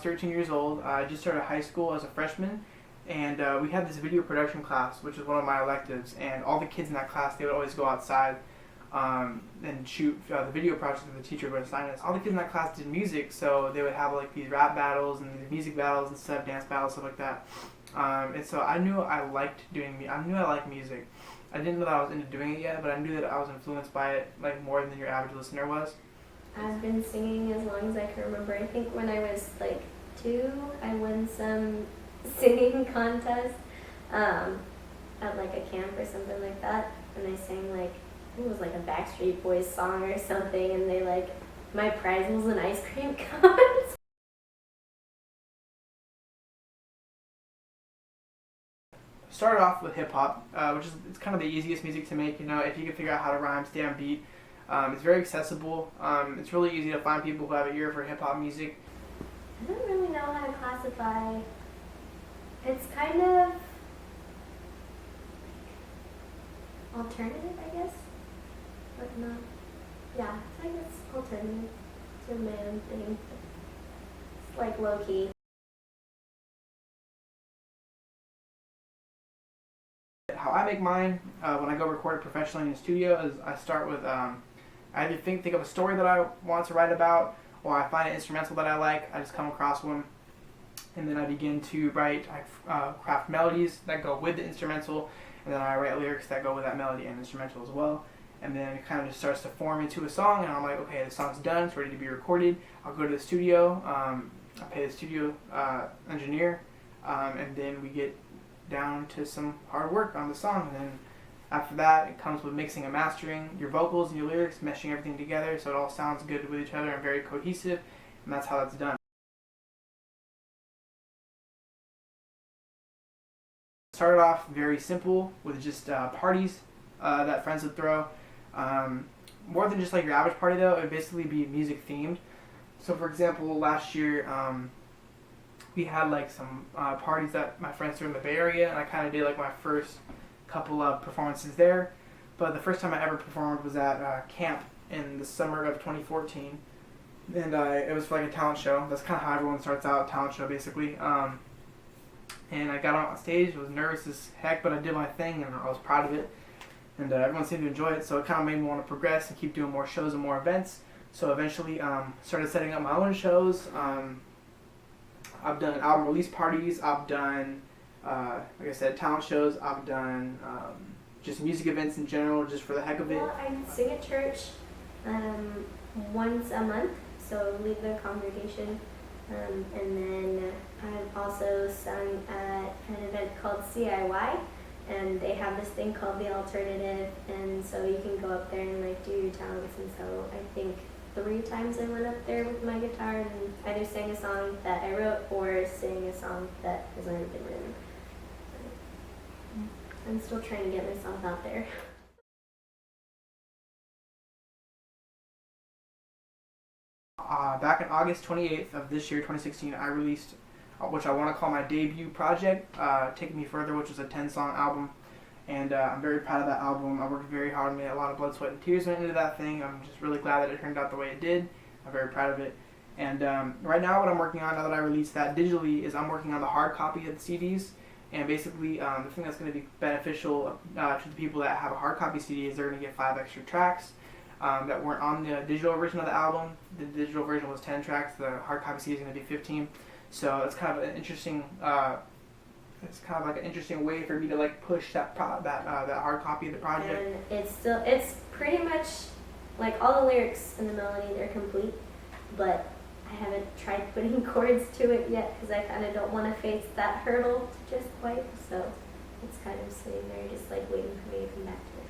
13 years old. I just started high school as a freshman, and we had this video production class, which is one of my electives. And all the kids in that class, they would always go outside and shoot the video project that the teacher would assign us. All the kids in that class did music, so they would have like these rap battles and these music battles and stuff, dance battles, stuff like that. And so I knew I liked I knew I liked music. I didn't know that I was into doing it yet, but I knew that I was influenced by it like more than your average listener was. I've been singing as long as I can remember. I think when I was like 2, I won some singing contest at like a camp or something like that, and I sang like, I think it was like a Backstreet Boys song or something, and they like, my prize was an ice cream cone. Started off with hip hop, which is it's kind of the easiest music to make. You know, if you can figure out how to rhyme, stay on beat. It's very accessible. It's really easy to find people who have an ear for hip hop music. I don't really know how to classify. It's kind of alternative, I guess. But not. Yeah, I think it's alternative. It's a man thing. It's like low key. How I make mine when I go record it professionally in the studio is I start with I either think of a story that I want to write about, or I find an instrumental that I like. I just come across one, and then I begin to write. I craft melodies that go with the instrumental, and then I write lyrics that go with that melody and instrumental as well. And then it kind of just starts to form into a song, and I'm like, okay, the song's done, it's ready to be recorded. I'll go to the studio, I pay the studio engineer, and then we get down to some hard work on the song. And then after that, it comes with mixing and mastering your vocals and your lyrics, meshing everything together so it all sounds good with each other and very cohesive, and that's how that's done. Started off very simple with just parties that friends would throw. More than just like your average party though, it would basically be music themed. So for example, last year we had like some parties that my friends threw in the Bay Area, and I kind of did like my first couple of performances there. But the first time I ever performed was at camp in the summer of 2014, and it was for like a talent show. That's kind of how everyone starts out, talent show basically. And I got on stage, I was nervous as heck, but I did my thing and I was proud of it. And everyone seemed to enjoy it, so it kind of made me want to progress and keep doing more shows and more events. So eventually started setting up my own shows. I've done album release parties, I've done, like I said, talent shows, I've done just music events in general, just for the heck of it. Well, I sing at church once a month, so lead the congregation. And then I've also sung at an event called CIY, and they have this thing called The Alternative, and so you can go up there and like do your talents. And so I think 3 times I went up there with my guitar and either sang a song that I wrote or sang a song that has already been written. I'm still trying to get myself out there. Back on August 28th of this year, 2016, I released which I want to call my debut project, Take Me Further, which was a 10-song album. And I'm very proud of that album. I worked very hard on it. A lot of blood, sweat, and tears went into that thing. I'm just really glad that it turned out the way it did. I'm very proud of it. And right now what I'm working on, now that I released that digitally, is I'm working on the hard copy of the CDs. And basically the thing that's going to be beneficial to the people that have a hard copy CD is they're going to get 5 extra tracks that weren't on the digital version of the album. The digital version was 10 tracks. The hard copy CD is going to be 15. So it's kind of an interesting it's kind of like an interesting way for me to like push that hard copy of the project. And it's pretty much like all the lyrics and the melody, they're complete, but I haven't tried putting chords to it yet because I kind of don't want to face that hurdle just quite. So it's kind of sitting there just like waiting for me to come back to it.